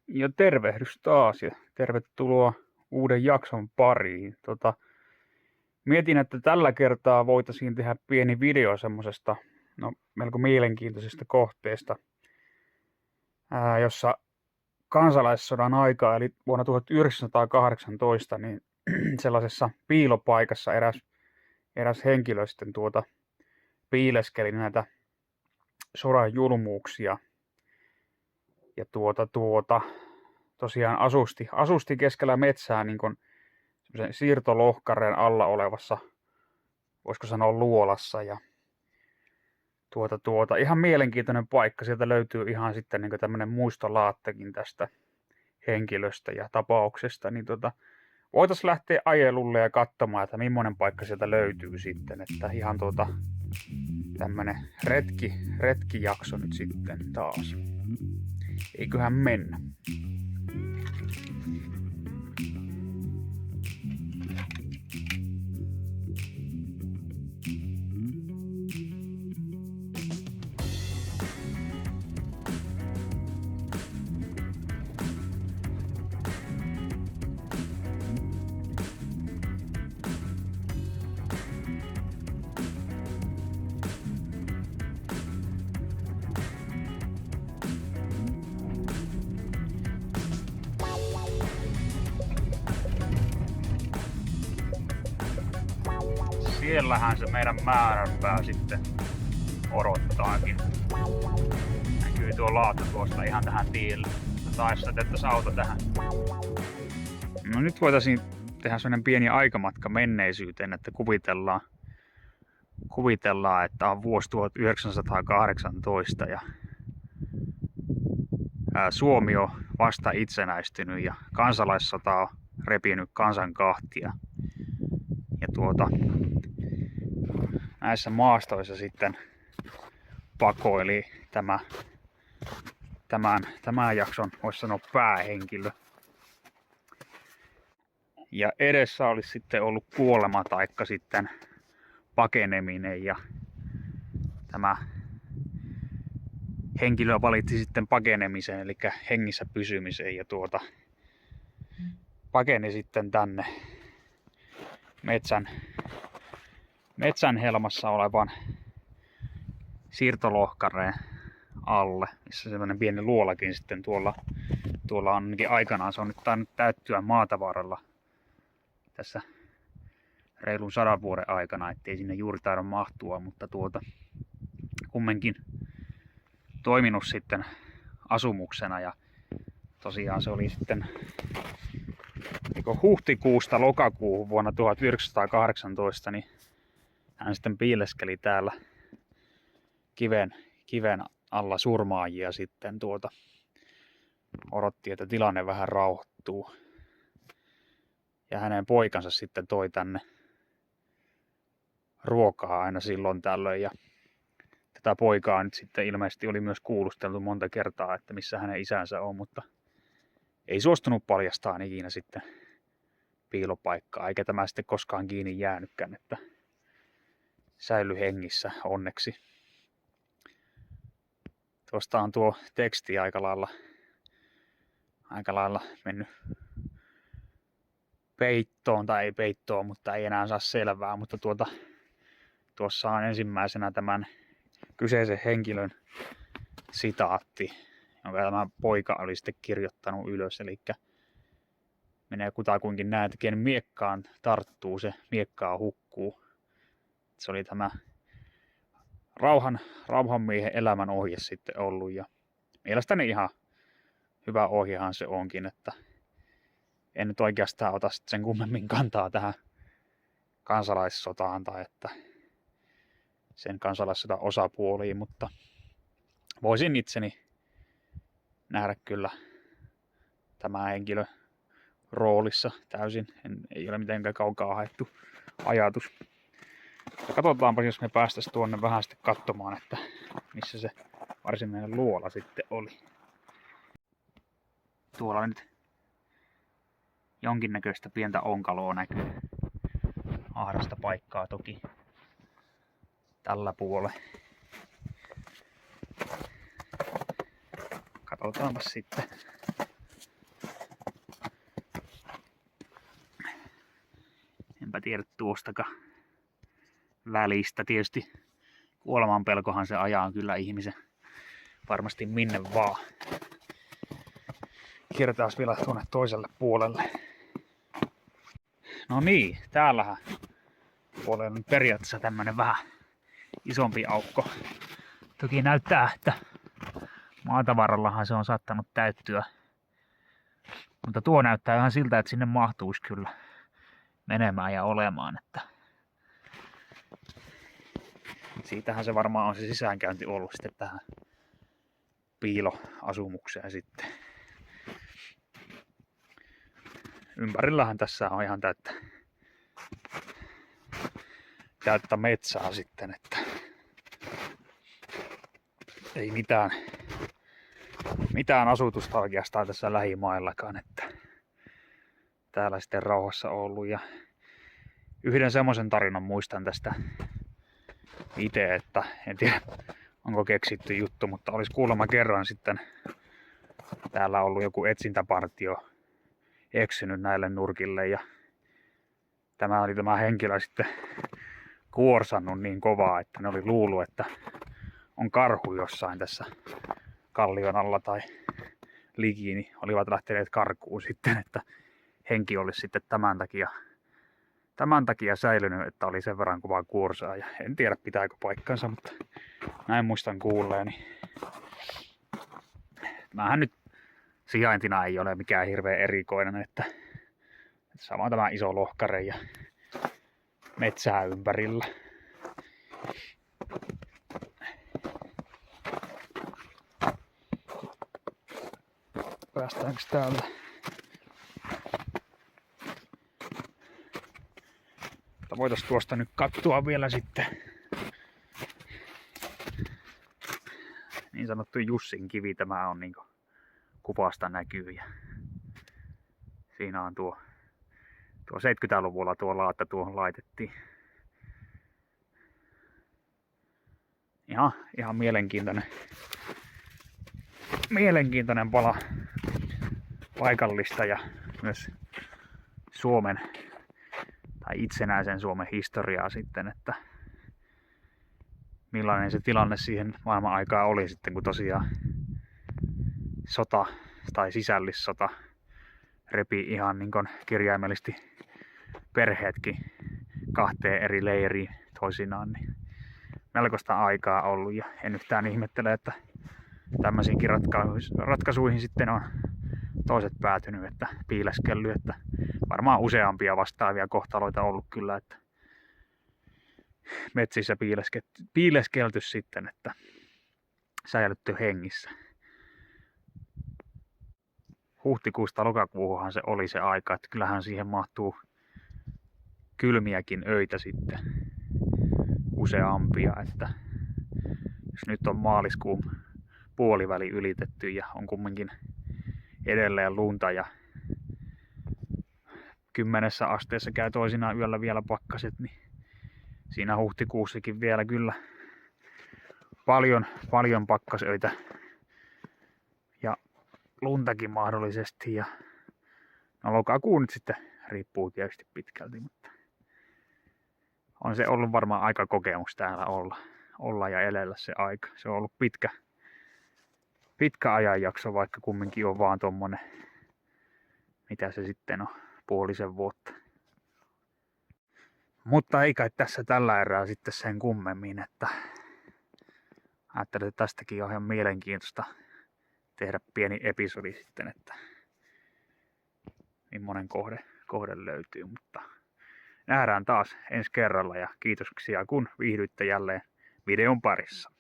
Ja tervehdys taas ja tervetuloa uuden jakson pariin. Mietin, että tällä kertaa voitaisiin tehdä pieni video semmosesta melko mielenkiintoisesta kohteesta, jossa kansalaissodan aikaa, eli vuonna 1918, niin sellaisessa piilopaikassa eräs henkilö sitten piileskeli näitä sodan julmuuksia ja tosiaan asusti keskellä metsää niin kuin siirtolohkareen alla olevassa, voisiko sanoa luolassa. Ja ihan mielenkiintoinen paikka. Sieltä löytyy ihan sitten niin tämmöinen muistolaattekin tästä henkilöstä ja tapauksesta. Niin voitaisiin lähteä ajelulle ja katsomaan, että millainen paikka sieltä löytyy sitten. Että ihan tämmönen retkijakso nyt sitten taas. Eiköhän mennä. Siellähän se meidän määränpää sitten odottaakin. Näkyy tuo laatu tuosta ihan tähän tielle. Taisi otettaisiin auto tähän. No nyt voitaisiin tehdä sellainen pieni aikamatka menneisyyteen, että kuvitellaan, että on vuosi 1918 ja Suomi on vasta itsenäistynyt ja kansalaissota on repinyt kansan kahtia. Ja näissä maastoissa sitten pakoili tämän jakson, voisi sanoa, päähenkilö. Ja edessä olisi sitten ollut kuolema taikka sitten pakeneminen, ja tämä henkilö valitsi sitten pakenemisen, eli hengissä pysymisen, ja pakeni sitten tänne metsän helmassa olevan siirtolohkareen alle, missä semmoinen pieni luolakin sitten tuolla on ainakin aikanaan. Se on nyt tainnut täyttyä maatavaralla tässä reilun 100 vuoden aikana, ettei sinne juuri taida mahtua, mutta kumminkin toiminut sitten asumuksena. Ja tosiaan se oli sitten huhtikuusta lokakuuhun vuonna 1918, niin hän sitten piileskeli täällä kiven alla surmaajia sitten odotti, että tilanne vähän rauhoittuu. Ja hänen poikansa sitten toi tänne ruokaa aina silloin tällöin. Ja tätä poikaa nyt sitten ilmeisesti oli myös kuulusteltu monta kertaa, että missä hänen isänsä on, mutta ei suostunut paljastaa ikinä sitten piilopaikkaa, eikä tämä sitten koskaan kiinni jäänytkään, että säilyi hengissä onneksi. Tuosta on tuo teksti aika lailla mennyt peittoon, tai ei peittoon, mutta ei enää saa selvää, mutta tuossa on ensimmäisenä tämän kyseisen henkilön sitaatti, jonka tämä poika oli sitten kirjoittanut ylös, eli menee kutakuinkin näin, että ken miekkaan tarttuu, se miekkaa hukkuu. Se oli tämä rauhanmiehen elämän ohje sitten ollut, ja mielestäni ihan hyvä ohjehan se onkin, että en nyt oikeastaan ota sen kummemmin kantaa tähän kansalaissotaan tai että sen kansalaissodan osapuoliin, mutta voisin itseni nähdä kyllä tämä henkilö roolissa täysin. Ei ole mitenkään kaukaa haettu ajatus. Ja katsotaanpa, jos me päästäisiin tuonne vähän sitten katsomaan, että missä se varsinainen luola sitten oli. Tuolla nyt jonkinnäköistä pientä onkaloa näkyy. Ahdasta paikkaa toki tällä puolella. Katsotaanpa sitten, tiedä tuostakaan välistä. Tietysti kuoleman pelkohan se ajaa kyllä ihmisen varmasti minne vaan. Kierretään vielä tuonne toiselle puolelle. No niin, täällähän puolella on periaatteessa tämmönen vähän isompi aukko. Toki näyttää, että maatavarallahan se on saattanut täyttyä. Mutta tuo näyttää ihan siltä, että sinne mahtuisi kyllä menemään ja olemaan. Että siitähän se varmaan on se sisäänkäynti ollut sitten tähän piiloasumukseen sitten. Ympärillähän tässä on ihan täyttä metsää sitten, että ei mitään asutusta oikeastaan tässä lähimaillakaan, että täällä sitten rauhassa ollut. Ja yhden semmoisen tarinan muistan tästä itse, että en tiedä onko keksitty juttu, mutta olisi kuulemma kerran sitten täällä ollut joku etsintäpartio eksynyt näille nurkille ja tämä henkilö sitten kuorsannut niin kovaa, että ne oli luullut, että on karhu jossain tässä kallion alla tai liki, niin olivat lähteneet karkuun sitten, että henki olisi sitten tämän takia säilynyt, että oli sen verran kova kuorsaa. Ja en tiedä pitääkö paikkansa, mutta näin muistan kuulleeni. Tämähän nyt sijaintina ei ole mikään hirveän erikoinen, että sama tämä iso lohkare ja metsää ympärillä. Päästäänkö täältä? Voitaisiin tuosta nyt katsoa vielä sitten niin sanottu Jussin kivi. Tämä on niinku kuvasta näkyy ja siinä on tuo 70-luvulla tuo laatta tuohon laitettiin. Ihan mielenkiintoinen pala paikallista ja myös Suomen tai itsenäisen Suomen historiaa sitten, että millainen se tilanne siihen maailman aikaan oli sitten, kun tosiaan sota tai sisällissota repi ihan niin kuin kirjaimellisesti perheetkin kahteen eri leiriin toisinaan, niin melkoista aikaa ollut ja en yhtään ihmettele, että tämmöisiinkin ratkaisuihin sitten on toiset päätynyt, että piileskellyt, että varmaan useampia vastaavia kohtaloita ollut kyllä, että metsissä piileskelty sitten, että säilytty hengissä. Huhtikuusta lokakuuhunhan se oli se aika, että kyllähän siihen mahtuu kylmiäkin öitä sitten useampia, että jos nyt on maaliskuun puoliväli ylitetty ja on kumminkin edelleen lunta ja 10 asteessa käy toisinaan yöllä vielä pakkaset, niin siinä huhtikuussakin vielä kyllä paljon pakkasöitä ja luntakin mahdollisesti. Ja no lokakuu nyt sitten riippuu tietysti pitkälti, mutta on se ollut varmaan aika kokemus täällä olla ja elellä se aika. Se on ollut pitkä ajanjakso, vaikka kumminkin on vaan tommonen, mitä se sitten on, puolisen vuotta. Mutta ei kai tässä tällä erää sitten sen kummemmin, että ajattelin, että tästäkin on ihan mielenkiintoista tehdä pieni episodi sitten, että millainen kohde löytyy, mutta nähdään taas ensi kerralla ja kiitoksia kun viihdyitte jälleen videon parissa.